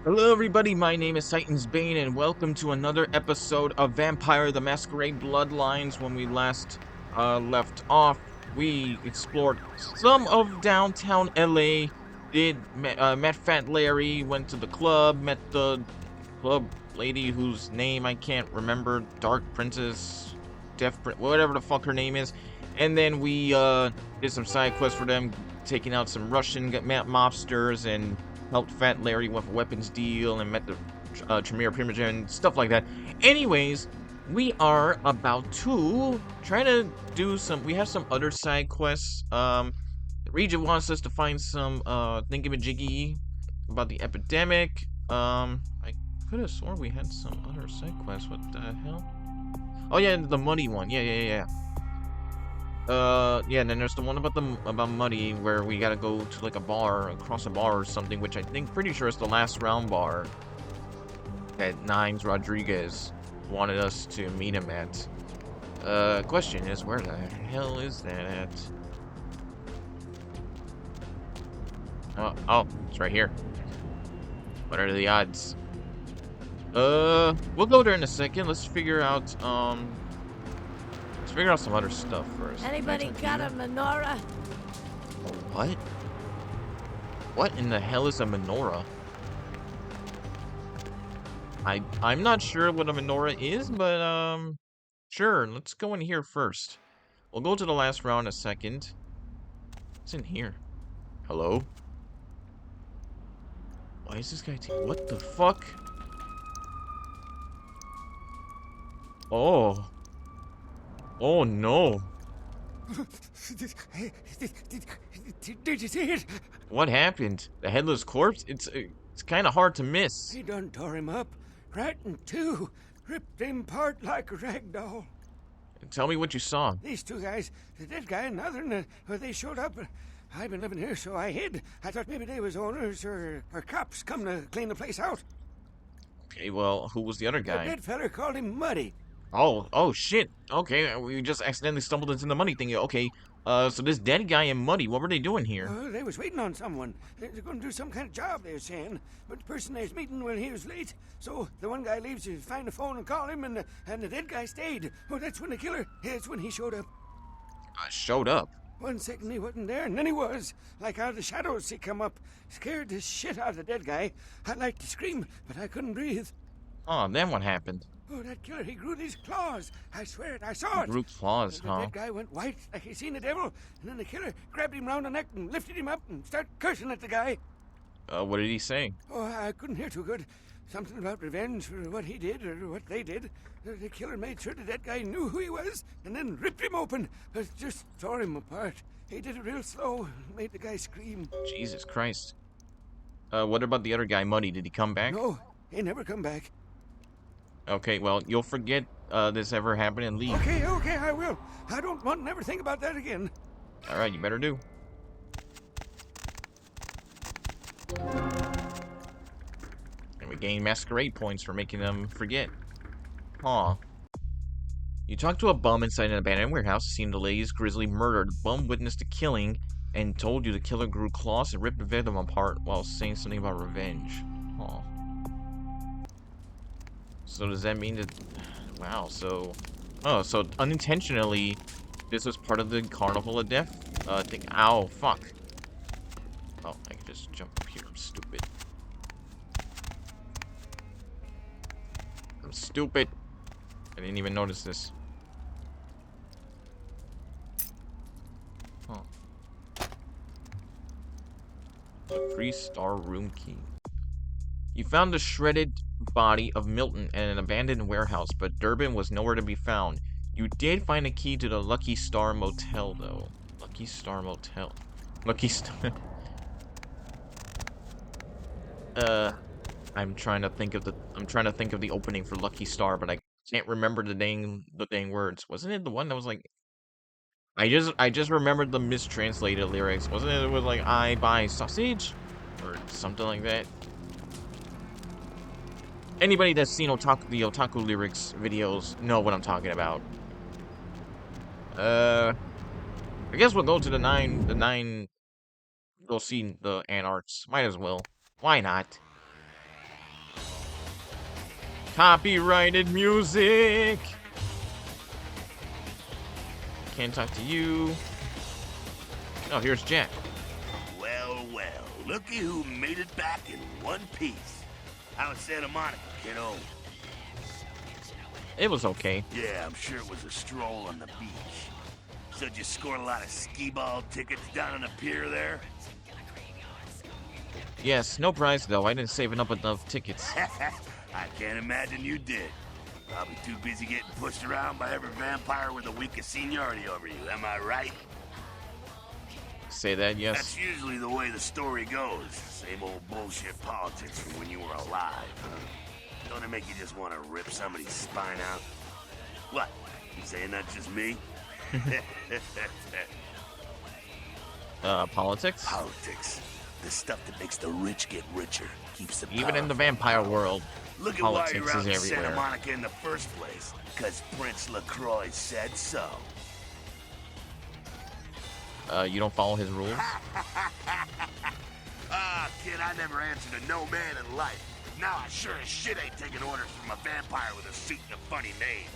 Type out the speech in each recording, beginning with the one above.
Hello everybody, my name is TitansBane and welcome to another episode of Vampire the Masquerade Bloodlines. When we last left off, we explored some of downtown LA, met Fat Larry, went to the club, met the club lady whose name I can't remember, Dark Princess, whatever the fuck her name is, and then we did some side quests for them, taking out some Russian mobsters and helped Fat Larry with a weapons deal and met the Tremere Primogen, stuff like that. Anyways, we are about to try to do we have some other side quests. The region wants us to find some thingamajiggy about the epidemic. I could have sworn we had some other side quests. What the hell? Oh yeah, the muddy one. Yeah. Yeah, and then there's the one about Muddy where we gotta go to like a bar, across a bar or something, which I think pretty sure is the last round bar that Nines Rodriguez wanted us to meet him at. Question is, where the hell is that at? Oh, it's right here. What are the odds? We'll go there in a second. Let's figure out some other stuff first. Anybody got a menorah? What? What in the hell is a menorah? I'm not sure what a menorah is, but sure, let's go in here first. We'll go to the last round in a second. What's in here? Hello? Why is this guy what the fuck? Oh. Oh no. Did you see it? What happened? The headless corpse? It's kind of hard to miss. He done tore him up, right in two, ripped him apart like a rag doll. Tell me what you saw. These two guys, the dead guy and the other, they showed up. I've been living here, so I hid. I thought maybe they was owners or cops come to clean the place out. Okay, well, who was the other guy? The dead feller called him Muddy. Oh shit. Okay, we just accidentally stumbled into the money thing. Okay, so this dead guy and Muddy, what were they doing here? They was waiting on someone. They're going to do some kind of job, they were saying. But the person they was meeting, well, he was late. So the one guy leaves to find the phone and call him, and the dead guy stayed. Oh, that's when the killer, that's when he showed up. Showed up? 1 second he wasn't there, and then he was. Like out of the shadows he come up. Scared the shit out of the dead guy. I'd like to scream, but I couldn't breathe. Oh, then what happened? Oh, that killer, he grew these claws. I swear it, I saw it. Grew claws, The dead guy went white, like he seen the devil, and then the killer grabbed him round the neck and lifted him up and started cursing at the guy. What did he say? Oh, I couldn't hear too good. Something about revenge for what he did or what they did. The killer made sure the dead guy knew who he was and then ripped him open, but just tore him apart. He did it real slow, made the guy scream. Jesus Christ. What about the other guy, Muddy? Did he come back? No, he never come back. Okay, well, you'll forget this ever happened and leave. Okay, I will. I don't want to never think about that again. Alright, you better do. And we gain Masquerade points for making them forget. Aw. You talked to a bum inside an abandoned warehouse, seen the lady's grisly murder. The bum witnessed the killing and told you the killer grew claws and ripped the victim apart while saying something about revenge. Aw. So does that mean that... Wow, so... Oh, so unintentionally, this was part of the Carnival of Death thing. Ow, fuck. Oh, I can just jump up here. I'm stupid. I'm stupid. I didn't even notice this. Huh. A 3-star room key. You found the shredded body of Milton in an abandoned warehouse, but Durbin was nowhere to be found. You did find a key to the Lucky Star Motel, though. Lucky Star Motel. Lucky Star... I'm trying to think of the opening for Lucky Star, but I can't remember the dang words. Wasn't it the one that was like... I just remembered the mistranslated lyrics. Wasn't it? It was like, I buy sausage? Or something like that. Anybody that's seen the otaku lyrics videos know what I'm talking about. I guess we'll go to the nine. Go see the Anarchs. Might as well. Why not? Copyrighted music. Can't talk to you. Oh, here's Jack. Well, well, looky who made it back in one piece. How's Santa Monica, kiddo? It was okay. Yeah, I'm sure it was a stroll on the beach. So did you score a lot of skee-ball tickets down on the pier there? Yes, no prize though. I didn't save enough tickets. I can't imagine you did. Probably too busy getting pushed around by every vampire with the weakest seniority over you, am I right? Say that, yes. That's usually the way the story goes. Same old bullshit politics from when you were alive, huh? Don't it make you just want to rip somebody's spine out? What? You saying that's just me? Politics? Politics. The stuff that makes the rich get richer, keeps the Even in the vampire world, Look at politics why you're out is in everywhere. Santa Monica in the first place. Because Prince LaCroix said so. You don't follow his rules? Ah, kid, I never answered to no man in life. Now I sure as shit ain't taking orders from a vampire with a suit and a funny name.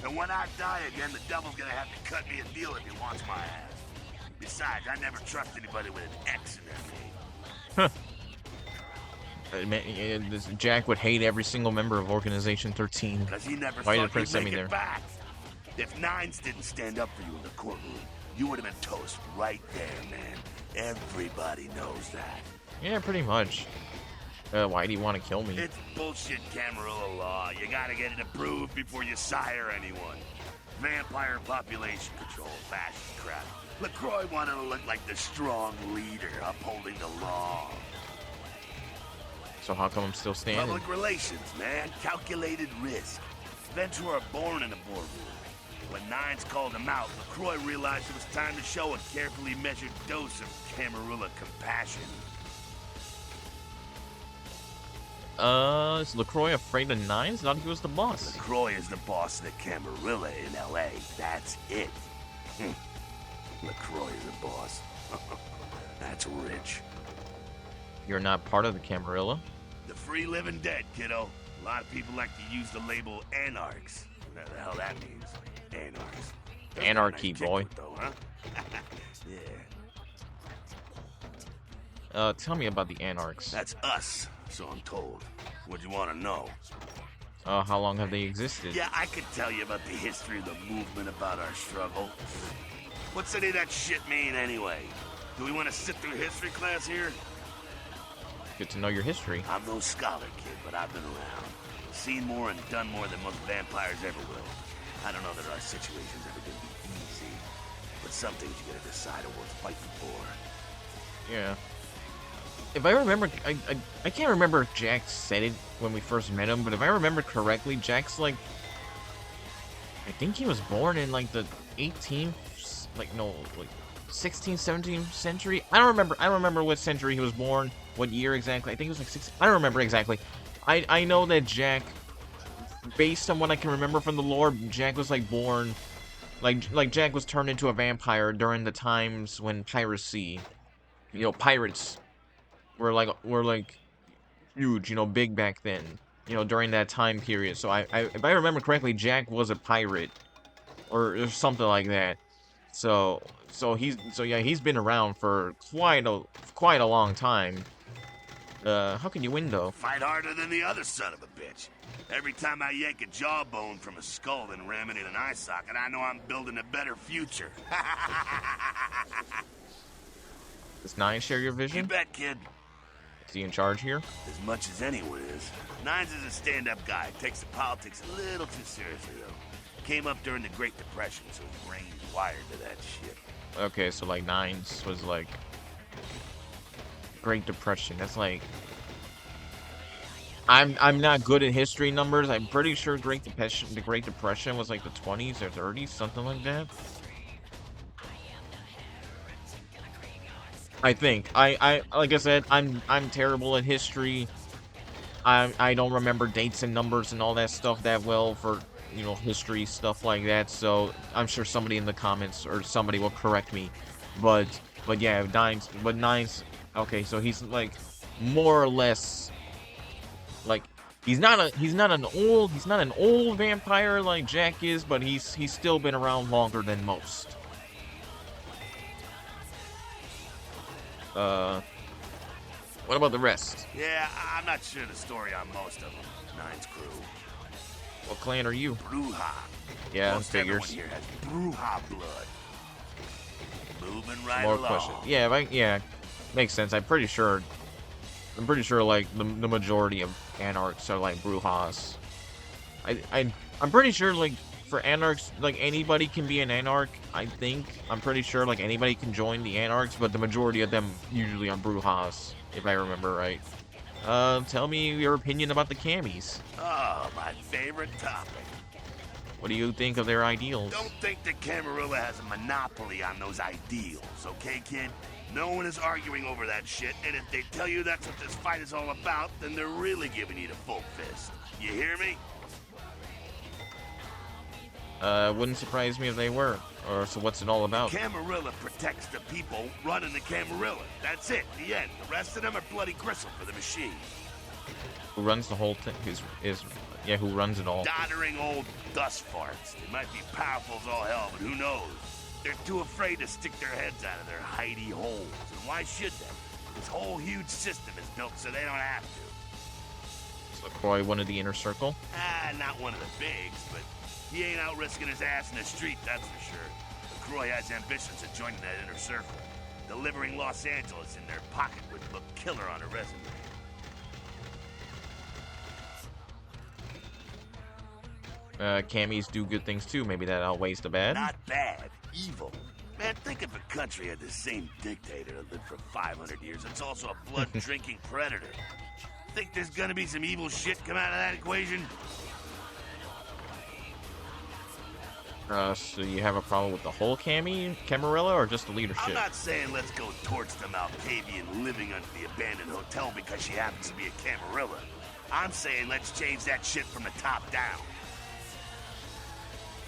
And when I die again, the devil's gonna have to cut me a deal if he wants my ass. Besides, I never trust anybody with an X in their name. This Jack would hate every single member of Organization 13. Because he never Why did thought Prince he'd send make me it there? back. If Nines didn't stand up for you in the courtroom, you would have been toast right there, man. Everybody knows that. Yeah, pretty much. Why do you want to kill me? It's bullshit Camarilla law. You gotta get it approved before you sire anyone. Vampire population control, fascist crap. LaCroix wanted to look like the strong leader upholding the law. So how come I'm still standing? Public relations, man. Calculated risk. Ventura born in a boardroom. When Nines called him out, LaCroix realized it was time to show a carefully measured dose of Camarilla compassion. Is LaCroix afraid of Nines? Thought he was the boss. LaCroix is the boss of the Camarilla in L.A. That's it. LaCroix is the boss. That's rich. You're not part of the Camarilla? The free living dead, kiddo. A lot of people like to use the label Anarchs. Whatever the hell that means. Anarchs. Anarchy, Nice kick boy. with, though, huh? Yeah. Tell me about the Anarchs. That's us, so I'm told. What do you want to know? How long have they existed? Yeah, I could tell you about the history of the movement, about our struggle. What's any of that shit mean, anyway? Do we want to sit through history class here? Good to know your history. I'm no scholar, kid, but I've been around. Seen more and done more than most vampires ever will. I don't know that our situation's ever gonna be easy, but some things you gotta decide are worth fighting for. Yeah. If I remember, I can't remember if Jack said it when we first met him, but if I remember correctly, Jack's like, I think he was born in like the 18th, like 16th, 17th century. I don't remember what century he was born, what year exactly. I think it was like 16. I don't remember exactly. I know that Jack, based on what I can remember from the lore, Jack was like born, like Jack was turned into a vampire during the times when piracy, pirates were like huge, big back then, during that time period. So if I remember correctly, Jack was a pirate or something like that. So he's been around for quite a long time. How can you win though? Fight harder than the other son of a bitch. Every time I yank a jawbone from a skull and ram it in an eye socket, I know I'm building a better future. Does Nine share your You vision? bet, kid. Is he in charge here? As much as anyone is. Nines is a stand-up guy. Takes the politics a little too seriously, though. Came up during the Great Depression, so his brain's wired to that shit. Okay, so like Nines was like Great Depression. That's like I'm not good at history numbers. I'm pretty sure the Great Depression was like the 20s or 30s, something like that. I think. I like I said, I'm terrible at history. I don't remember dates and numbers and all that stuff that well for history stuff like that. So I'm sure somebody in the comments or somebody will correct me. But yeah, Nines. Okay, so he's like more or less like He's not an old vampire like Jack is, but he's still been around longer than most. What about the rest? Yeah, I'm not sure the story on most of them. Nine's crew. What clan are you? Bruja. Yeah, Most everyone figures. here has Bruja blood. Moving right More along. questions. Yeah, makes sense. I'm pretty sure like the majority of Anarchs are like Brujas. I'm pretty sure like for Anarchs, like anybody can be an Anarch. I'm pretty sure like anybody can join the Anarchs, but the majority of them usually are Brujas, if I remember right. Tell me your opinion about the camis. Oh, my favorite topic. What do you think of their ideals? Don't think that Camarilla has a monopoly on those ideals, okay, kid? No one is arguing over that shit, and if they tell you that's what this fight is all about, then they're really giving you the full fist. You hear me? Wouldn't surprise me if they were. Or so what's it all about? Camarilla protects the people running the Camarilla. That's it, the end. The rest of them are bloody gristle for the machine. Who runs the whole thing? Yeah, who runs it all? Doddering old dust farts. They might be powerful as all hell, but who knows? They're too afraid to stick their heads out of their hidey holes. And why should they? This whole huge system is built so they don't have to. So Croy, one of the inner circle? Not one of the bigs, but he ain't out risking his ass in the street, that's for sure. But Croy has ambitions of joining that inner circle. Delivering Los Angeles in their pocket would look killer on a resume. Camis do good things too. Maybe that outweighs the bad. Not bad, evil. Man, think if a country had the same dictator that lived for 500 years. It's also a blood-drinking predator. Think there's gonna be some evil shit come out of that equation? So you have a problem with the whole Camarilla, or just the leadership? I'm not saying let's go torch the Malkavian living under the abandoned hotel because she happens to be a Camarilla. I'm saying let's change that shit from the top down.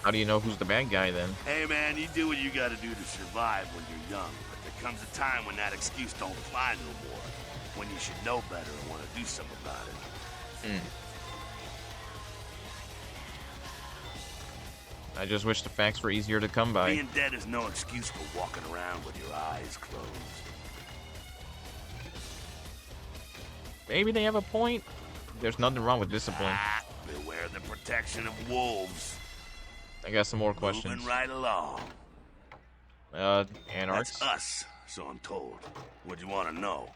How do you know who's the bad guy then? Hey man, you do what you gotta do to survive when you're young, but there comes a time when that excuse don't fly no more. When you should know better and want to do something about it. I just wish the facts were easier to come by. Being dead is no excuse for walking around with your eyes closed. Maybe they have a point. There's nothing wrong with discipline. Beware the protection of wolves. I got some more questions. Moving right along. Anarchs. That's us, so I'm told. What do you want to know?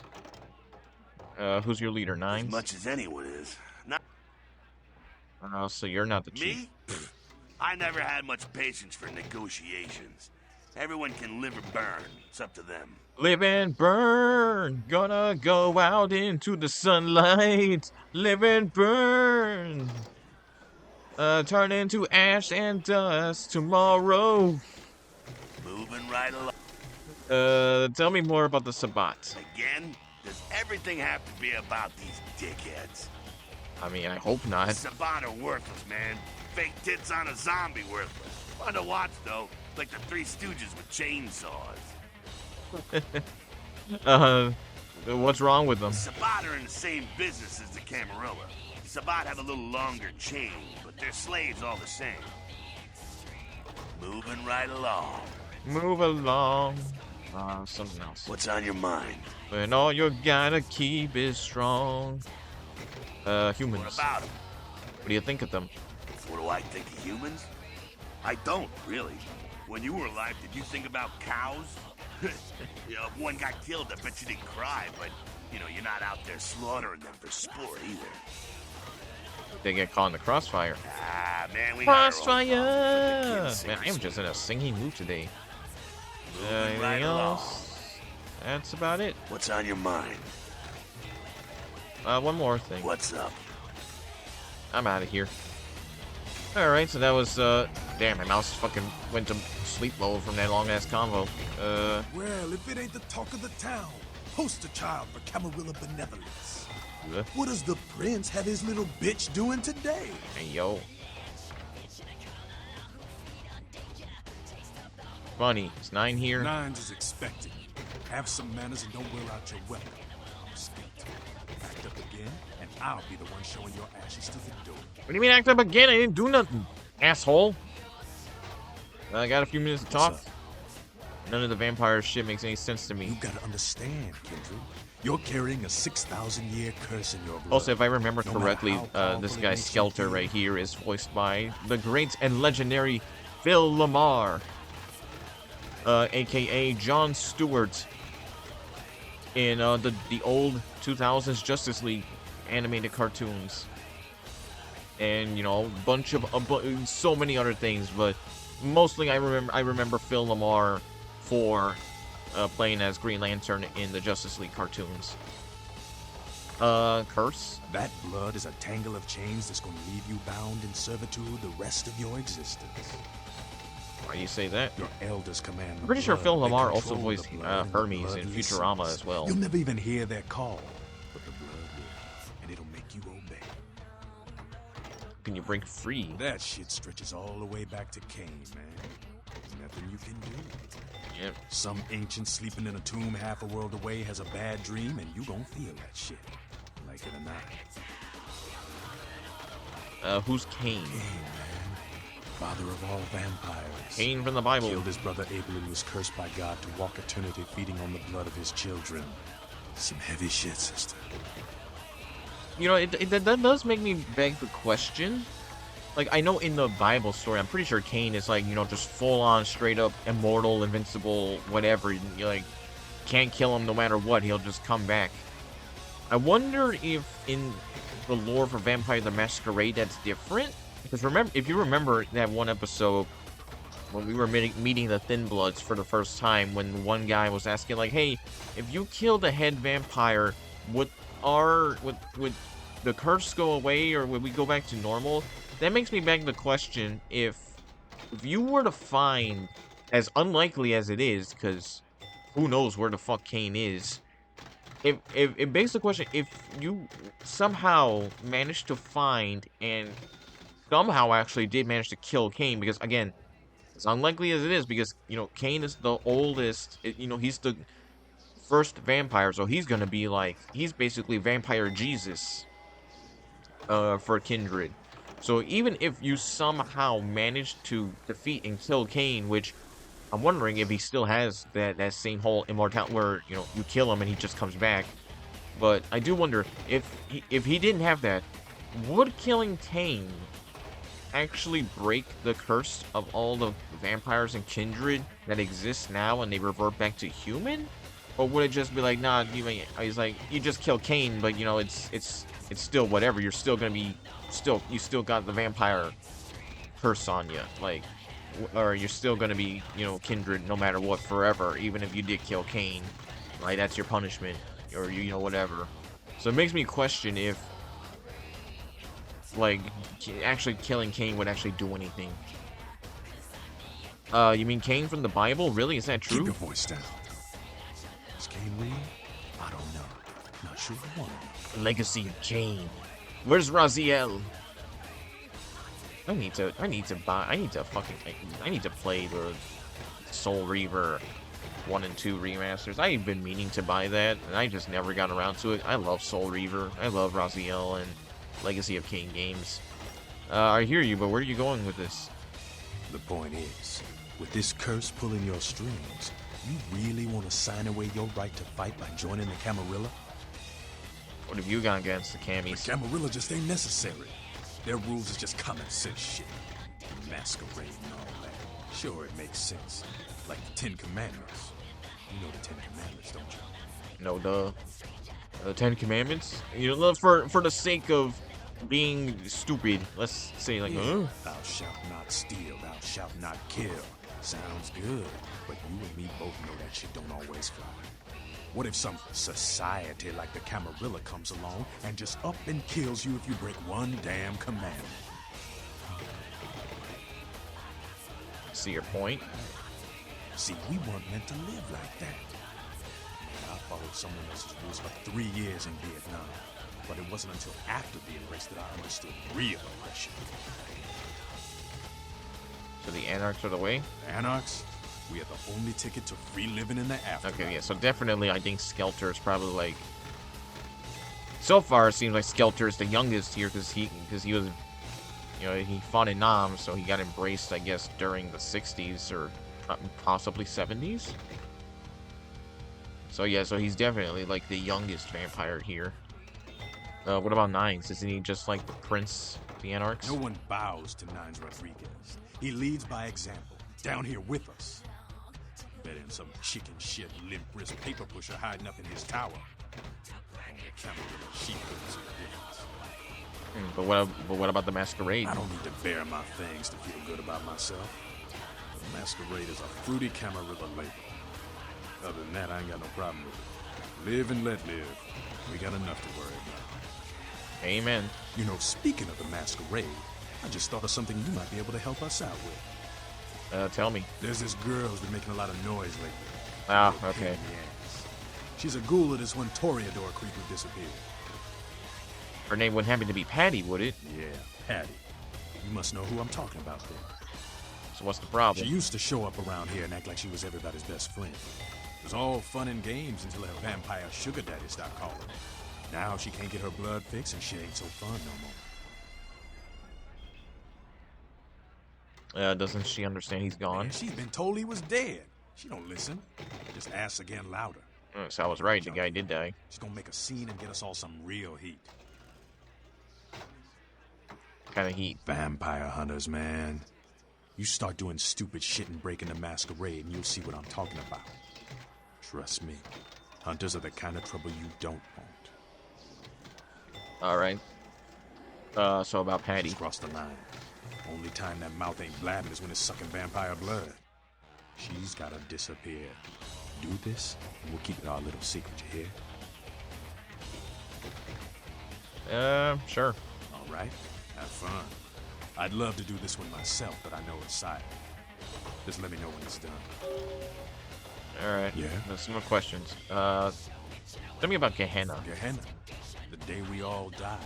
Who's your leader, Nines? As much as anyone is. Not So you're not the chief. me? I never had much patience for negotiations. Everyone can live or burn. It's up to them. Live and burn. Gonna go out into the sunlight. Live and burn. Turn into ash and dust tomorrow. Moving right along. Tell me more about the Sabbat. Again? Does everything have to be about these dickheads? I mean, I hope not. Sabbat are worthless, man. Fake tits on a zombie worthless. Fun to watch, though. Like the Three Stooges with chainsaws. What's wrong with them? Sabbat are in the same business as the Camarilla. Sabbat have a little longer chain, but they're slaves all the same. Moving right along. Move along. Something else. What's on your mind? When all you gotta keep is strong. Humans. What about them? What do you think of them? What do I think of humans? I don't, really. When you were alive, did you think about cows? You know, if one got killed, I bet you didn't cry, but, you know, you're not out there slaughtering them for sport either. They get caught in the crossfire. Man, we got our own Crossfire! problems, but Man, the kids I'm just in a singing mood today. Moving Anything right along. else? That's about it. What's on your mind? One more thing. What's up? I'm out of here. Alright, so that was, damn, my mouse fucking went to sleep mode from that long-ass convo. Well, if it ain't the talk of the town, poster child for Camarilla benevolence. What does the prince have his little bitch doing today? Hey, yo. Funny, is 9 here? Nines is expected. Have some manners and don't wear out your weapon. Skate. Act up again, and I'll be the one showing your ashes to the door. What do you mean act up again? I didn't do nothing, asshole. I got a few minutes to talk. What's up? None of the vampire shit makes any sense to me. You gotta understand, Kindred. You're carrying a 6,000-year curse in your blood. Also, if I remember No matter correctly, how powerful this it guy makes you Skelter feel. right here is voiced by the great and legendary Phil Lamar, aka Jon Stewart, in the old 2000s Justice League animated cartoons, and you know, so many other things, but mostly I remember Phil Lamar for playing as Green Lantern in the Justice League cartoons. Curse? That blood is a tangle of chains that's gonna leave you bound in servitude the rest of your existence. Why do you say that? Your elders command. I'm pretty sure Phil They Lamar also control the voiced blood and Hermes in bloodless Futurama souls. as well. You'll never even hear their call, but the blood will, and it'll make you obey. Can you break free? That shit stretches all the way back to Cain, man. There's nothing you can do. Yep. Some ancient sleeping in a tomb half a world away has a bad dream, and you gon' feel that shit, like it or not. Who's Cain? Cain, man, father of all vampires. Cain from the Bible. Killed his brother Abel and was cursed by God to walk eternity feeding on the blood of his children. Some heavy shit, sister. You know, that does make me beg the question. Like, I know in the Bible story, I'm pretty sure Cain is like, you know, just full on, straight up, immortal, invincible, whatever. You like, can't kill him no matter what, he'll just come back. I wonder if in the lore for Vampire the Masquerade that's different? Because if you remember that one episode when we were meeting the Thin Bloods for the first time, when one guy was asking like, hey, if you kill the head vampire, would the curse go away, or would we go back to normal? That makes me beg the question, if you were to find, as unlikely as it is, because who knows where the fuck Cain is, if it begs the question, if you somehow managed to find and somehow actually did manage to kill Cain, because again, as unlikely as it is, because, you know, Cain is the oldest, you know, he's the first vampire, so he's gonna be like, he's basically vampire Jesus for Kindred. So even if you somehow managed to defeat and kill Cain, which I'm wondering if he still has that same whole immortality where, you know, you kill him and he just comes back. But I do wonder if he didn't have that, would killing Cain actually break the curse of all the vampires and Kindred that exist now and they revert back to human? Or would it just be like, nah, he's like, you just kill Cain, but you know, it's still whatever, you're still gonna be you still got the vampire curse on you, like, or you're still gonna be, you know, Kindred no matter what forever, even if you did kill Cain, right? That's your punishment, or you know, whatever. So it makes me question if, like, actually killing Cain would actually do anything. You mean Cain from the Bible? Really? Is that true? Keep your voice down. Is Cain real? I don't know. Not sure I want to. Legacy of Cain. Where's Raziel? I need to play the Soul Reaver 1 and 2 remasters. I've been meaning to buy that, and I just never got around to it. I love Soul Reaver. I love Raziel and Legacy of Cain games. I hear you, but where are you going with this? The point is, with this curse pulling your strings, you really want to sign away your right to fight by joining the Camarilla? What have you got against the The Camis? Camarilla just ain't necessary. Their rules is just common sense shit. Masquerade and all that. Sure, it makes sense. Like the 10 Commandments. You know the 10 Commandments, don't you? No, the 10 Commandments? You know, for the sake of being stupid, let's say, like, Yeah. Thou shalt not steal, thou shalt not kill. Sounds good, but you and me both know that shit don't always fly. What if some society like the Camarilla comes along and just up and kills you if you break one damn commandment? See your point? See, we weren't meant to live like that. I followed someone else's rules for 3 years in Vietnam, but it wasn't until after the erase that I understood real oppression. So the Anarchs are the way? Anarchs, we are the only ticket to free living in the afterlife. Okay, yeah, so definitely I think Skelter is probably like So far, it seems like Skelter is the youngest here because he was, you know, he fought in Nam, so he got embraced, I guess, during the 60s or possibly 70s. So yeah, so he's definitely like the youngest vampire here. What about Nines? Isn't he just like the Prince of the Anarchs? No one bows to Nines Rodriguez. He leads by example, down here with us. Bet him some chicken shit, limp wrist paper pusher hiding up in his tower. She couldn't see the difference. But what about the Masquerade? I don't need to bare my fangs to feel good about myself. The Masquerade is a fruity Camarilla label. Other than that, I ain't got no problem with it. Live and let live. We got enough to worry about. Amen. You know, speaking of the Masquerade, I just thought of something you might be able to help us out with. Tell me. There's this girl who's been making a lot of noise lately. Ah, okay. She's a ghoul of this one Toreador creep who disappeared. Her name wouldn't happen to be Patty, would it? Yeah, Patty. You must know who I'm talking about then. So what's the problem? She used to show up around here and act like she was everybody's best friend. It was all fun and games until her vampire sugar daddy stopped calling. Now she can't get her blood fixed and she ain't so fun no more. Doesn't she understand he's gone? Man, she's been told he was dead. She don't listen. Just asks again louder. So I was right, the guy did die. She's gonna make a scene and get us all some real heat. Kind of heat. Vampire hunters, man. You start doing stupid shit and breaking the Masquerade and you'll see what I'm talking about. Trust me. Hunters are the kind of trouble you don't want. Alright. So about Patty. Just cross the line. Only time that mouth ain't blabbing is when it's sucking vampire blood. She's gotta disappear. Do this, and we'll keep it our little secret, you hear? Sure. All right, have fun. I'd love to do this one myself, but I know it's silent. Just let me know when it's done. Alright. Yeah? Some more questions. Tell me about Gehenna. Gehenna, the day we all die.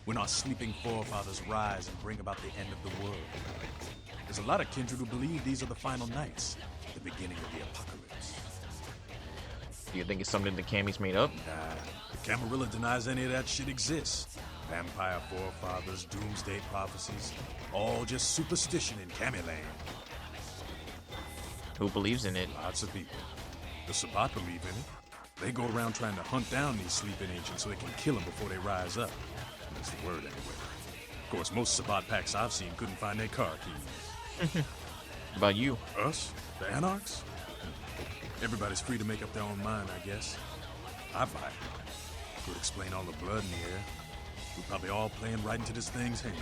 When our sleeping forefathers rise and bring about the end of the world. There's a lot of kindred who believe these are the final nights, the beginning of the apocalypse. Do you think it's something the Cammy's made up? Nah, the Camarilla denies any of that shit exists. Vampire forefathers, doomsday prophecies, all just superstition in Cammyland. Who believes in it? Lots of people. The Sabbat believe in it. They go around trying to hunt down these sleeping ancients so they can kill them before they rise up. That's the word anyway. Of course, most Sabbat packs I've seen couldn't find their car keys. About you? Us? The Anarchs? Everybody's free to make up their own mind, I guess. I buy it. Could explain all the blood in the air. We're probably all playing right into this thing's hands.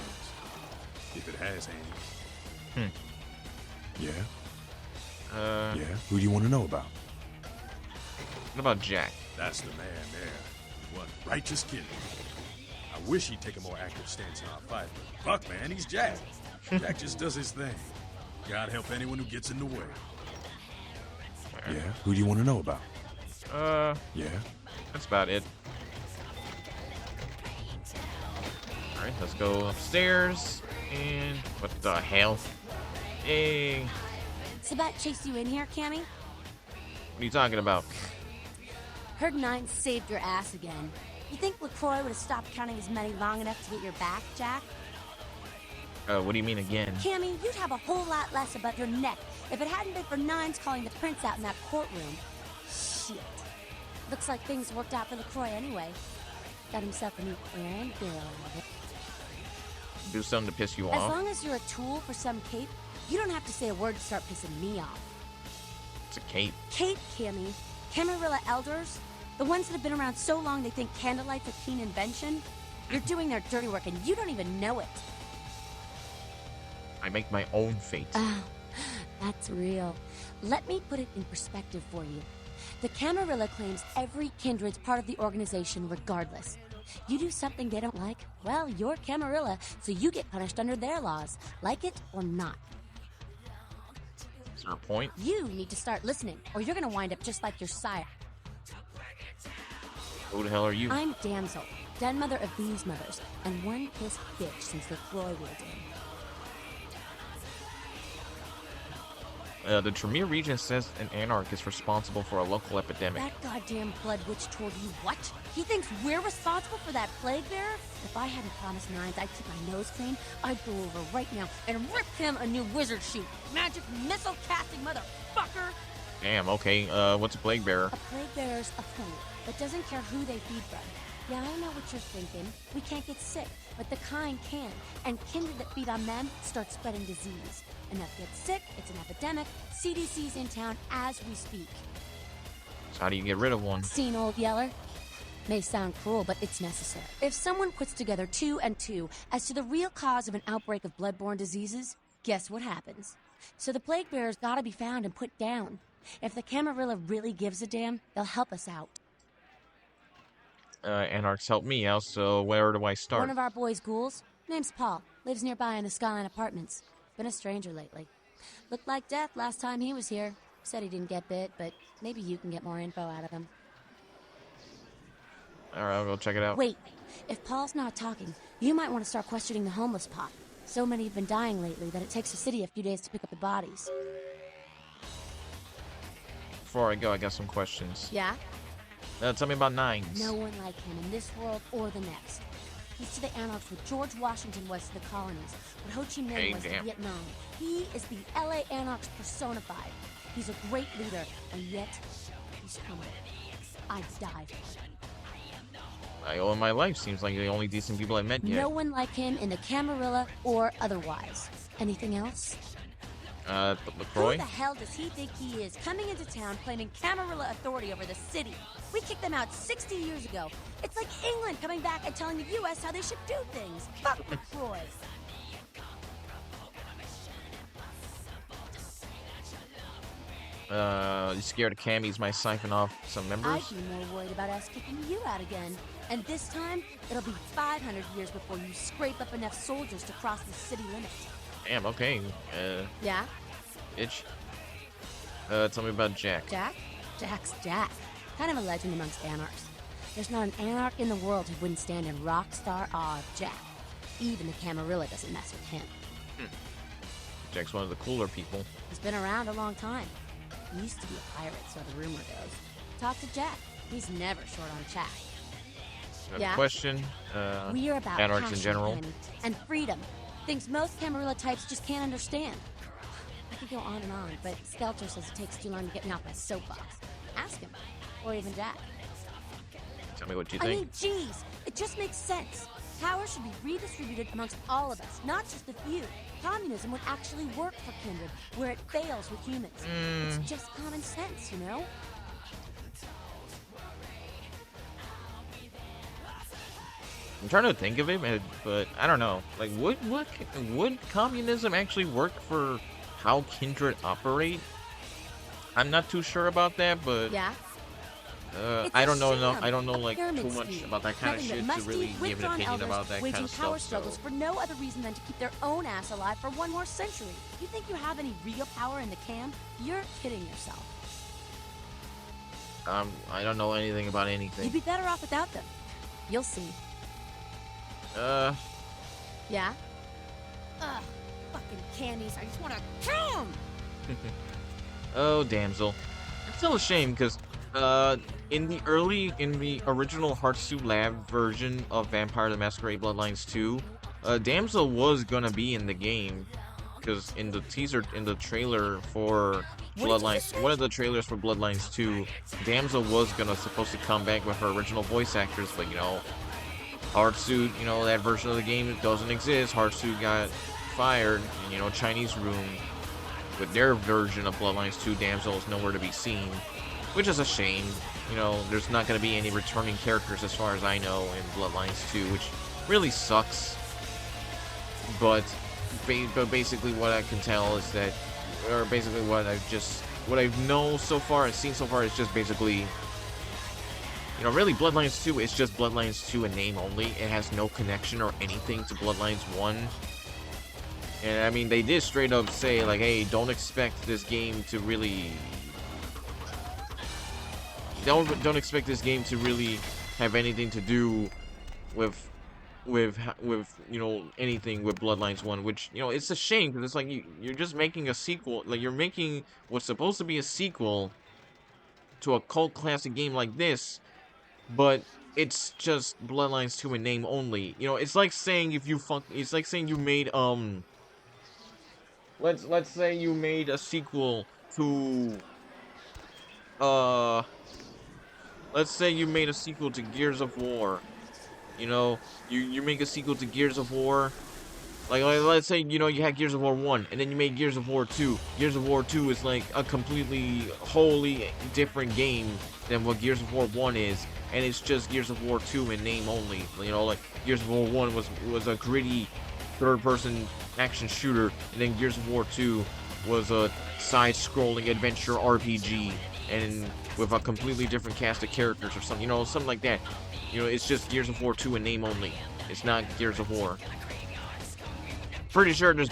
If it has hands. Yeah? Yeah? Who do you want to know about? What about Jack? That's the man there. One righteous kid. I wish he'd take a more active stance in our fight, but fuck, man, he's Jack. Jack just does his thing. God help anyone who gets in the way. Yeah? Who do you want to know about? Yeah? That's about it. Alright, let's go upstairs. And what the hell? Hey. Sabbat chased you in here, Cammy? What are you talking about? Heard Nine saved your ass again. You think LaCroix would have stopped counting his money long enough to get your back, Jack? What do you mean again? Cammy, you'd have a whole lot less above your neck if it hadn't been for Nines calling the prince out in that courtroom. Shit. Looks like things worked out for LaCroix anyway. Got himself a new errand girl. Do something to piss you As off? long as you're a tool for some cape, you don't have to say a word to start pissing me off. It's a cape. Cape, Cammy. Camarilla elders, the ones that have been around so long they think candlelight's a keen invention. You're doing their dirty work and you don't even know it. I make my own fate. Oh, that's real. Let me put it in perspective for you. The Camarilla claims every kindred's part of the organization regardless. You do something they don't like, well, you're Camarilla, so you get punished under their laws, like it or not. Is there a point? You need to start listening, or you're gonna wind up just like your sire. Who the hell are you? I'm Damsel, den mother of these mothers, and one pissed bitch since LaCroix wheeled in. The Tremere region says an Anarch is responsible for a local epidemic. That goddamn blood witch told you what? He thinks we're responsible for that plague bearer? If I hadn't promised Nines I'd keep my nose clean, I'd go over right now and rip him a new wizard shoot. Magic missile casting motherfucker! Damn, okay, what's a plague bearer? A plague bearer's a fool that doesn't care who they feed from. Yeah, I know what you're thinking. We can't get sick, but the kind can. And kindred that feed on them start spreading disease. Enough get sick, it's an epidemic. CDC's in town as we speak. So how do you get rid of one? Seen Old Yeller? May sound cruel, but it's necessary. If someone puts together 2 and 2 as to the real cause of an outbreak of bloodborne diseases, guess what happens? So the plague bearers gotta be found and put down. If the Camarilla really gives a damn, they'll help us out. Anarchs help me out, so where do I start? One of our boys' ghouls, name's Paul, lives nearby in the Skyline Apartments. Been a stranger lately. Looked like death last time he was here. Said he didn't get bit, but maybe you can get more info out of him. Alright, I'll go check it out. Wait, if Paul's not talking, you might want to start questioning the homeless pot. So many have been dying lately that it takes the city a few days to pick up the bodies. Before I go, I got some questions. Yeah? Tell me about Nines. No one like him in this world or the next. He's to the Anarchs what George Washington was to the colonies, what Ho Chi Minh was to Vietnam. He is the LA Anarchs personified. He's a great leader, and yet he's humble. I'd die for him. I owe him my life. Seems like the only decent people I've met yet. No one like him in the Camarilla or otherwise. Anything else? LaCroix? Who the hell does he think he is, coming into town claiming Camarilla authority over the city? We kicked them out 60 years ago. It's like England coming back and telling the U.S. how they should do things. Fuck LaCroix. You scared of Cammy's might siphon off some members? I'd be more worried about us kicking you out again. And this time, it'll be 500 years before you scrape up enough soldiers to cross the city limit. Damn, okay. Yeah? Itch. Tell me about Jack. Jack? Jack's Jack. Kind of a legend amongst Anarchs. There's not an Anarch in the world who wouldn't stand in rock star awe of Jack. Even the Camarilla doesn't mess with him. Jack's one of the cooler people. He's been around a long time. He used to be a pirate, so the rumor goes. Talk to Jack. He's never short on chat. Another question. We're about Anarchs in passion, general. Penny, and freedom. Things most Camarilla types just can't understand. I could go on, but Skelter says it takes too long to get me off my soapbox. Ask him. Or even Jack. Tell me what you I think. mean, geez, it just makes sense. Power should be redistributed amongst all of us, not just the few. Communism would actually work for Kindred, where it fails with humans. It's just common sense, you know? I'm trying to think of it, but I don't know. Like, would communism actually work for how Kindred operate? I'm not too sure about that, but Yeah? I don't know sham, I don't know a like pyramid too much scheme. about that kind of Nothing shit but to really musty, give an withdrawn opinion elders about that waging kind of power stuff. struggles So. for no other reason than to keep their own ass alive for one more century. You think you have any real power in the cam? You're kidding yourself. I don't know anything about anything. You'd be better off without them. You'll see. Yeah? Ugh, fucking candies. I just want to kill them! Oh, damsel. It's still a shame because in the original Heartsuit Lab version of Vampire the Masquerade Bloodlines 2, damsel was gonna be in the game because in the trailer for Bloodlines, one of the trailers for Bloodlines 2, damsel was supposed to come back with her original voice actors, but you know, Heartsuit, you know, that version of the game doesn't exist. Heartsuit got fired, and you know, Chinese Room with their version of Bloodlines 2, damsel is nowhere to be seen, which is a shame. You know, there's not going to be any returning characters as far as I know in Bloodlines 2, which really sucks. But basically what I can tell is that, or basically what I've known so far and seen so far is just basically, you know, really Bloodlines 2 is just Bloodlines 2 in name only. It has no connection or anything to Bloodlines 1. And I mean, they did straight up say, like, hey, don't expect this game to really... Don't expect this game to really have anything to do with with anything with Bloodlines 1, which it's a shame because it's like you're just making a sequel, like you're making what's supposed to be a sequel to a cult classic game like this, but it's just Bloodlines 2 in name only. It's like saying it's like saying you made let's say you made a sequel to uh let's say you made a sequel to Gears of War. You make a sequel to Gears of War. Like, let's say, you had Gears of War 1, and then you made Gears of War 2. Gears of War 2 is, like, a completely, wholly different game than what Gears of War 1 is, and it's just Gears of War 2 in name only. Like, Gears of War 1 was a gritty third-person action shooter, and then Gears of War 2 was a side-scrolling adventure RPG, and with a completely different cast of characters or something, something like that. It's just Gears of War 2 in name only. It's not Gears of War. Pretty sure there's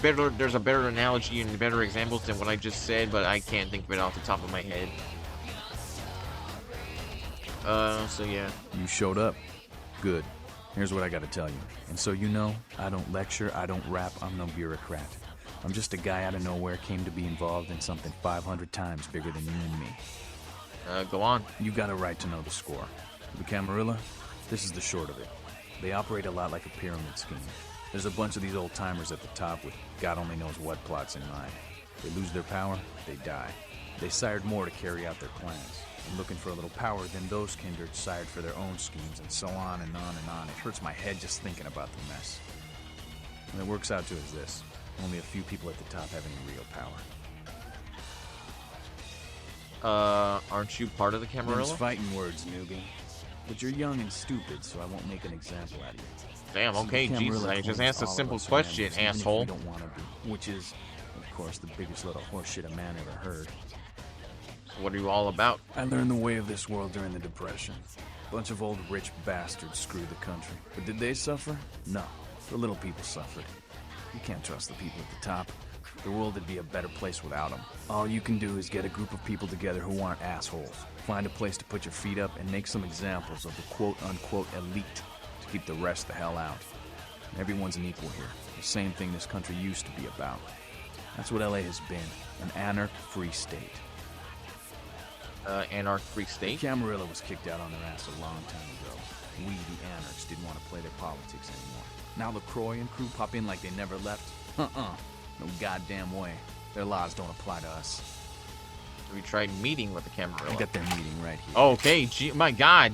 a better analogy and better examples than what I just said, but I can't think of it off the top of my head. So yeah. You showed up. Good. Here's what I gotta tell you. And so I don't lecture, I don't rap, I'm no bureaucrat. I'm just a guy out of nowhere came to be involved in something 500 times bigger than you and me. Go on. You got a right to know the score. The Camarilla, this is the short of it. They operate a lot like a pyramid scheme. There's a bunch of these old-timers at the top with God only knows what plots in mind. They lose their power, they die. They sired more to carry out their plans. And looking for a little power, then those kindred sired for their own schemes, and so on and on and on. It hurts my head just thinking about the mess. And it works out to is this. Only a few people at the top have any real power. Aren't you part of the Camarilla? Them's fighting words, newbie. But you're young and stupid, so I won't make an example out of you. Damn, okay, Jesus, I just asked a simple question, asshole. Don't want to be, which is, of course, the biggest little horseshit a man ever heard. What are you all about? I learned the way of this world during the Depression. A bunch of old rich bastards screwed the country. But did they suffer? No. The little people suffered. You can't trust the people at the top. The world would be a better place without them. All you can do is get a group of people together who aren't assholes. Find a place to put your feet up and make some examples of the quote-unquote elite to keep the rest the hell out. Everyone's an equal here. The same thing this country used to be about. That's what LA has been. An anarch-free state. Anarch-free state? The Camarilla was kicked out on their ass a long time ago. We, the Anarchs, didn't want to play their politics anymore. Now LaCroix and crew pop in like they never left? No goddamn way. Their laws don't apply to us. We tried meeting with the Camarilla. I got their meeting right here. Okay, my God.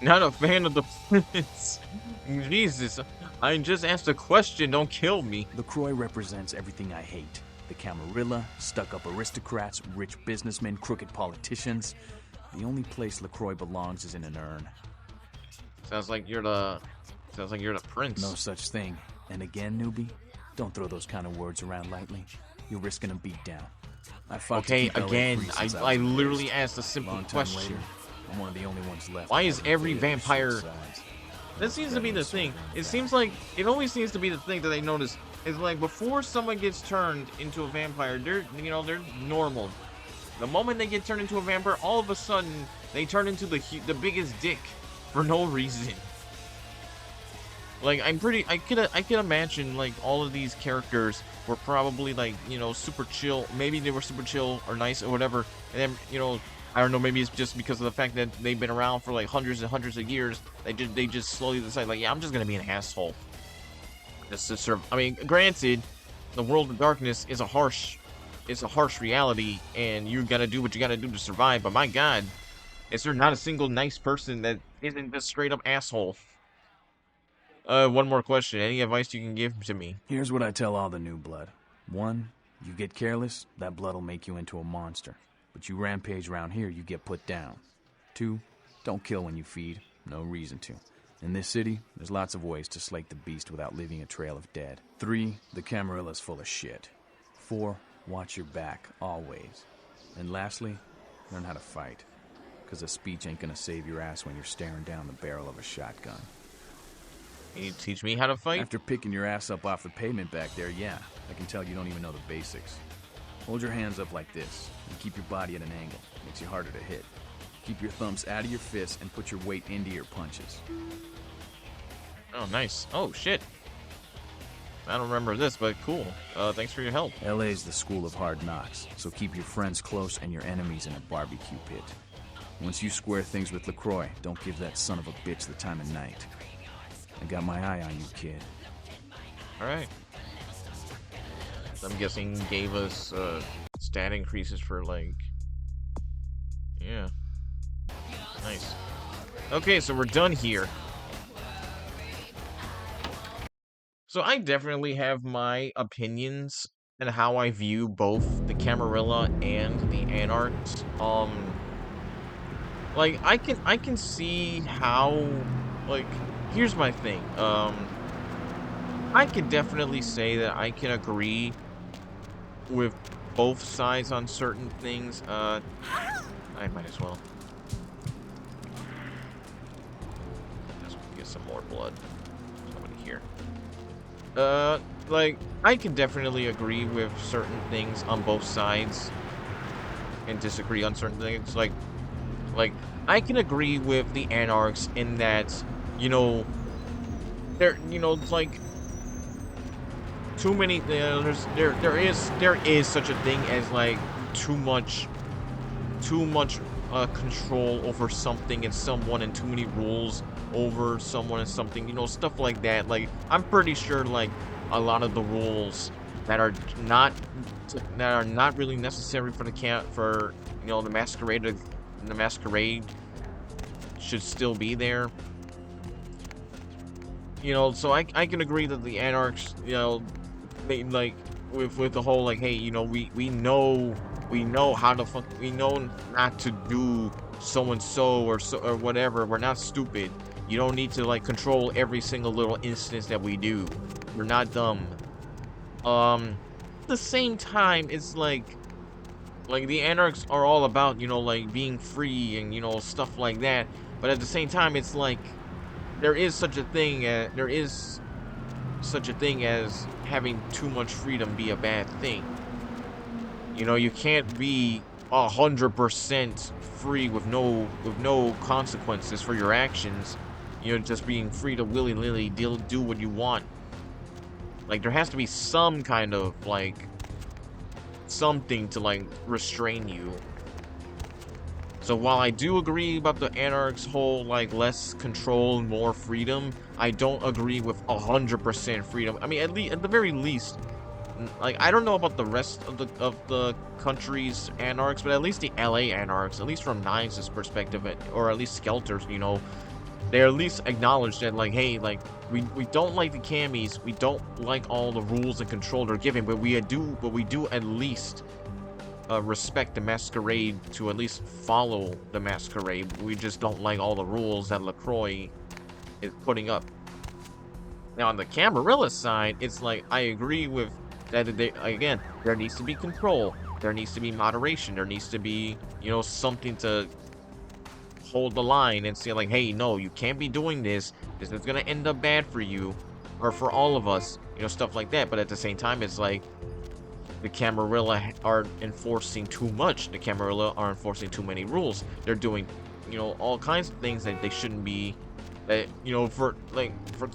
Not a fan of the Prince. Jesus, I just asked a question, don't kill me. LaCroix represents everything I hate. The Camarilla, stuck-up aristocrats, rich businessmen, crooked politicians. The only place LaCroix belongs is in an urn. Sounds like you're the Prince. No such thing. And again, newbie, don't throw those kind of words around lightly. You're risking a beatdown. Okay, again, I literally asked a simple question. Later, I'm one of the only ones left. Why is every vampire... That seems to be the thing. It always seems to be the thing that I notice. Is like before someone gets turned into a vampire, they're normal. The moment they get turned into a vampire, all of a sudden they turn into the biggest dick for no reason. Like I could imagine like all of these characters were probably like super chill. Maybe they were super chill or nice or whatever, and then I don't know, maybe it's just because of the fact that they've been around for like hundreds and hundreds of years. They just slowly decide like, yeah, I'm just gonna be an asshole. Just to serve. I mean, granted, the world of darkness is a harsh reality, and you gotta do what you gotta do to survive. But my God, is there not a single nice person that isn't just straight up asshole? One more question. Any advice you can give to me? Here's what I tell all the new blood. 1, you get careless, that blood will make you into a monster. But you rampage around here, you get put down. 2, don't kill when you feed. No reason to. In this city, there's lots of ways to slake the beast without leaving a trail of dead. 3, the Camarilla's full of shit. 4, watch your back, always. And lastly, learn how to fight. Because a speech ain't gonna save your ass when you're staring down the barrel of a shotgun. Can you teach me how to fight? After picking your ass up off the pavement back there, yeah. I can tell you don't even know the basics. Hold your hands up like this, and keep your body at an angle. Makes you harder to hit. Keep your thumbs out of your fists and put your weight into your punches. Oh, nice. Oh, shit. I don't remember this, but cool. Thanks for your help. LA's the school of hard knocks, so keep your friends close and your enemies in a barbecue pit. Once you square things with LaCroix, don't give that son of a bitch the time of night. I got my eye on you, kid. Alright. I'm guessing he gave us stat increases for, like... Yeah. Nice. Okay, so we're done here. So I definitely have my opinions and how I view both the Camarilla and the Anarchs. Like I can see how, like, here's my thing. I can definitely say that I can agree with both sides on certain things. I might as well. Let's get some more blood. Somebody here. Like, I can definitely agree with certain things on both sides and disagree on certain things. Like, I can agree with the Anarchs in that, you know, like, too many, there is such a thing as, like, too much control over something and someone, and too many rules over someone and something, you know, stuff like that. Like, I'm pretty sure, like, a lot of the rules that are not really necessary for you know, the Masquerade should still be there. You know, so I can agree that the Anarchs, you know, they, like, with the whole, like, hey, you know, we know how to we know not to do so and so or whatever. We're not stupid. You don't need to, like, control every single little instance that we do. We're not dumb. At the same time, it's like the Anarchs are all about, you know, like, being free and, you know, stuff like that. But at the same time, it's like there is such a thing as having too much freedom be a bad thing. You know, you can't be 100% free with no consequences for your actions. You know, just being free to willy-nilly do what you want. Like, there has to be some kind of, like, something to, like, restrain you. So while I do agree about the Anarchs' whole, like, less control, more freedom, I don't agree with 100% freedom. I mean, at the very least, like, I don't know about the rest of the country's Anarchs, but at least the LA Anarchs, at least from Nine's perspective, or at least Skelter's, you know, they at least acknowledge that, like, hey, like, we don't like the camis, we don't like all the rules and control they're giving, but we do at least respect the Masquerade to at least follow the Masquerade. We just don't like all the rules that LaCroix is putting up. Now, on the Camarilla side, it's like, I agree with that. Again, there needs to be control, there needs to be moderation, there needs to be, you know, something to hold the line and say, like, hey, no, you can't be doing this. This is gonna end up bad for you, or for all of us, you know, stuff like that. But at the same time, it's like the Camarilla are enforcing too much. The Camarilla are enforcing too many rules. They're doing, you know, all kinds of things that they shouldn't be. That, you know, for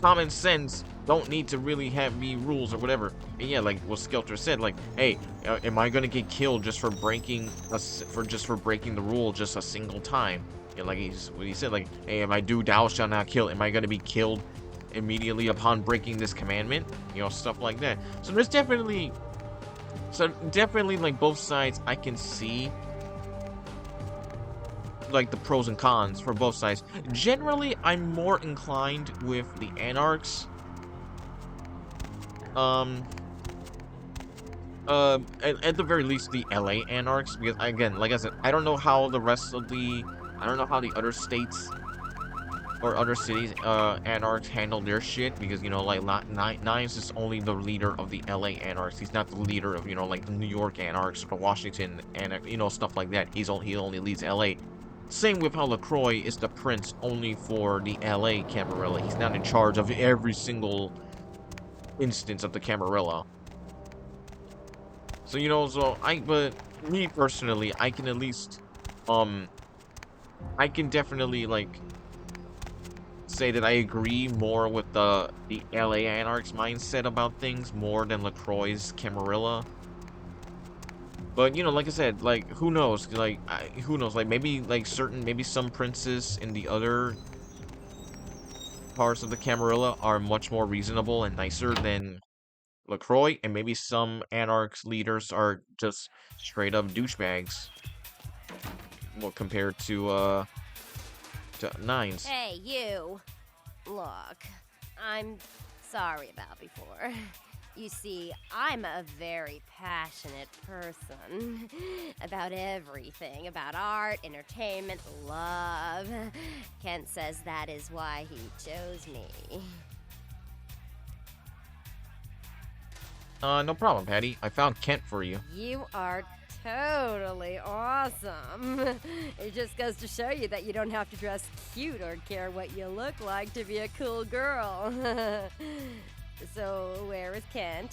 common sense, don't need to really be rules or whatever. And yeah, like what Skelter said, like, hey, am I gonna get killed just for breaking the rule just a single time? You know, like what he said, like, hey, if I do thou shalt not kill, am I gonna be killed immediately upon breaking this commandment? You know, stuff like that. So there's definitely, like, both sides I can see, like, the pros and cons for both sides. Generally, I'm more inclined with the Anarchs. At the very least, the LA Anarchs, because, again, like I said, I don't know how the other states or other cities Anarchs handle their shit, because, you know, like, Nines is only the leader of the LA Anarchs. He's not the leader of, you know, like, the New York Anarchs or Washington Anarchs, you know, stuff like that. He only leads LA. Same with how LaCroix is the prince only for the LA Camarilla. He's not in charge of every single instance of the Camarilla. So, you know, but me personally, I can at least, I can definitely, like, say that I agree more with the LA Anarchs mindset about things more than LaCroix's Camarilla. But, you know, like I said, like, who knows? Like, who knows? Like, maybe, like, maybe some princes in the other parts of the Camarilla are much more reasonable and nicer than LaCroix, and maybe some Anarchs leaders are just straight up douchebags. Well, compared to Nines. Hey, you. Look, I'm sorry about before. You see, I'm a very passionate person about everything, about art, entertainment, love. Kent says that is why he chose me. No problem, Patty. I found Kent for you. You are totally awesome. It just goes to show you that you don't have to dress cute or care what you look like to be a cool girl. So, where is Kent?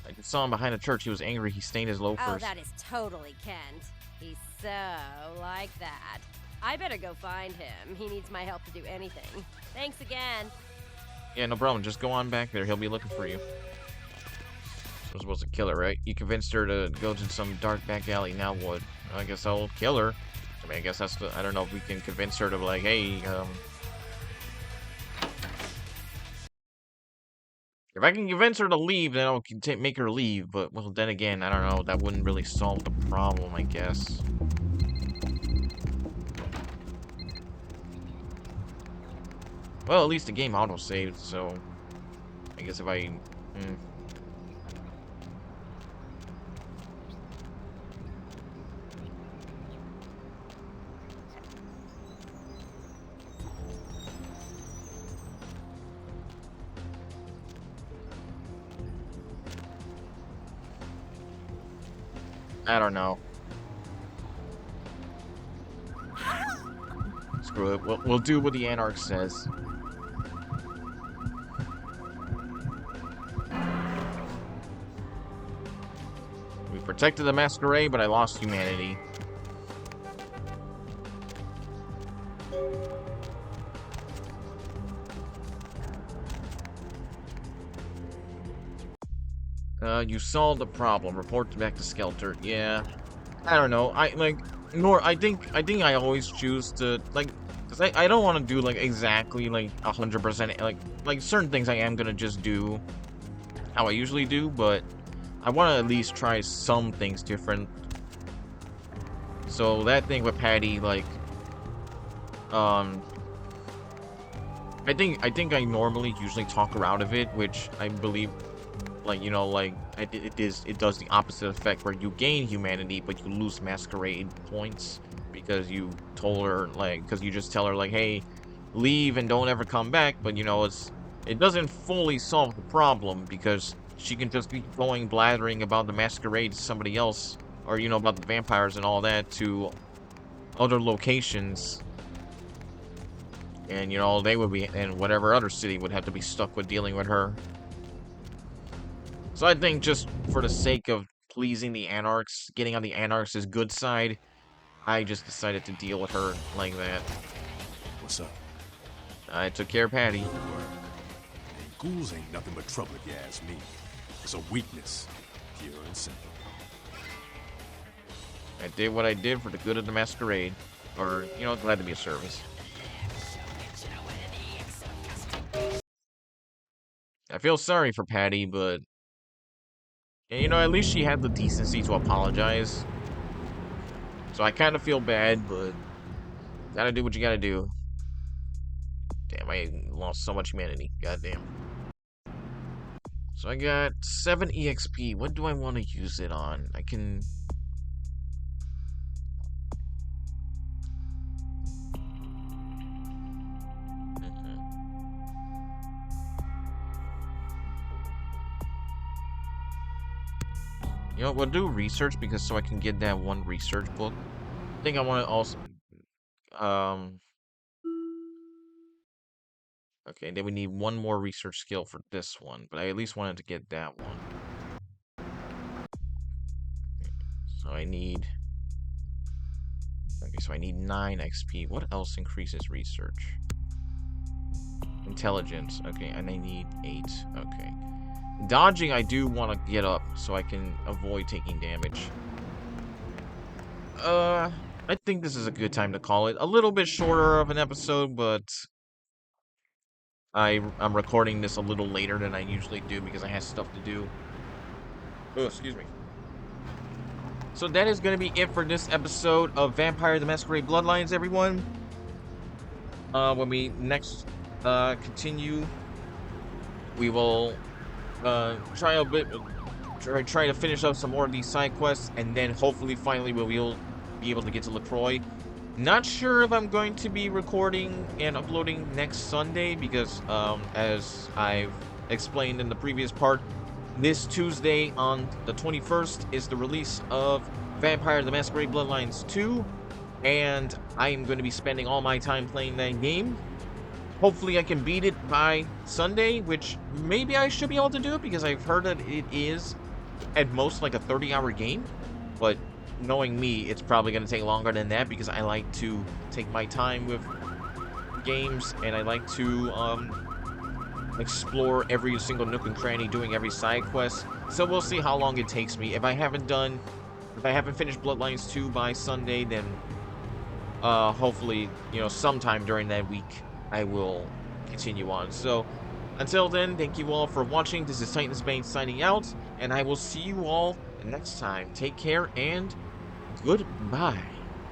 I just saw him behind the church. He was angry. He stained his loafers. Oh, that is totally Kent. He's so like that. I better go find him. He needs my help to do anything. Thanks again. Yeah, no problem. Just go on back there. He'll be looking for you. I'm supposed to kill her, right? You convinced her to go to some dark back alley. Now what? I guess I'll kill her. I mean, I guess that's the... I don't know if we can convince her to be like, hey, if I can convince her to leave, then I'll make her leave. But, well, then again, I don't know. That wouldn't really solve the problem, I guess. Well, at least the game auto-saved, so... I guess if I... I don't know. Screw it. We'll do what the Anarch says. We protected the Masquerade, but I lost humanity. You solved the problem. Report back to Skelter. Yeah. I don't know. I think I always choose to, like, because I don't want to do, like, exactly, like, 100%, like, certain things I am gonna just do how I usually do, but I want to at least try some things different. So that thing with Patty, like, I think I normally usually talk her out of it, which I believe, like, you know, like, it does the opposite effect where you gain humanity, but you lose Masquerade points because you told her, like, because you just tell her, like, hey, leave and don't ever come back, but, you know, it doesn't fully solve the problem because she can just keep going blathering about the Masquerade to somebody else, or, you know, about the vampires and all that to other locations. And, you know, they would be, and whatever other city would have to be stuck with dealing with her. So I think just for the sake of pleasing the Anarchs, getting on the Anarchs' good side, I just decided to deal with her like that. What's up? I took care of Patty. Good work. And ghouls ain't nothing but trouble if you ask me. It's a weakness, pure and simple. I did what I did for the good of the Masquerade. Or, you know, glad to be of service. I feel sorry for Patty, but... you know, at least she had the decency to apologize. So I kind of feel bad, but... gotta do what you gotta do. Damn, I lost so much humanity. Goddamn. So I got 7 EXP. What do I want to use it on? I can... You know, we'll do research because so I can get that one research book. I think I want to also... okay, then we need one more research skill for this one, but I at least wanted to get that one. So I need... Okay, so I need 9 XP. What else increases research? Intelligence. Okay, and I need 8. Okay. Dodging, I do want to get up so I can avoid taking damage. I think this is a good time to call it. A little bit shorter of an episode, but I'm recording this a little later than I usually do because I have stuff to do. Oh, excuse me. So that is going to be it for this episode of Vampire the Masquerade Bloodlines, everyone. When we next continue, we will try to finish up some more of these side quests, and then hopefully finally we'll be able to get to LaCroix. Not sure if I'm going to be recording and uploading next Sunday because as I've explained in the previous part, this Tuesday on the 21st is the release of Vampire the Masquerade Bloodlines 2, and I'm going to be spending all my time playing that game. Hopefully I can beat it by Sunday, which maybe I should be able to do it because I've heard that it is at most like a 30-hour game, but knowing me, it's probably going to take longer than that because I like to take my time with games, and I like to explore every single nook and cranny, doing every side quest. So we'll see how long it takes me. If I haven't finished Bloodlines 2 by Sunday, then hopefully, sometime during that week, I will continue on. So until then, thank you all for watching. This is TitansBaneYT signing out, and I will see you all next time. Take care and goodbye.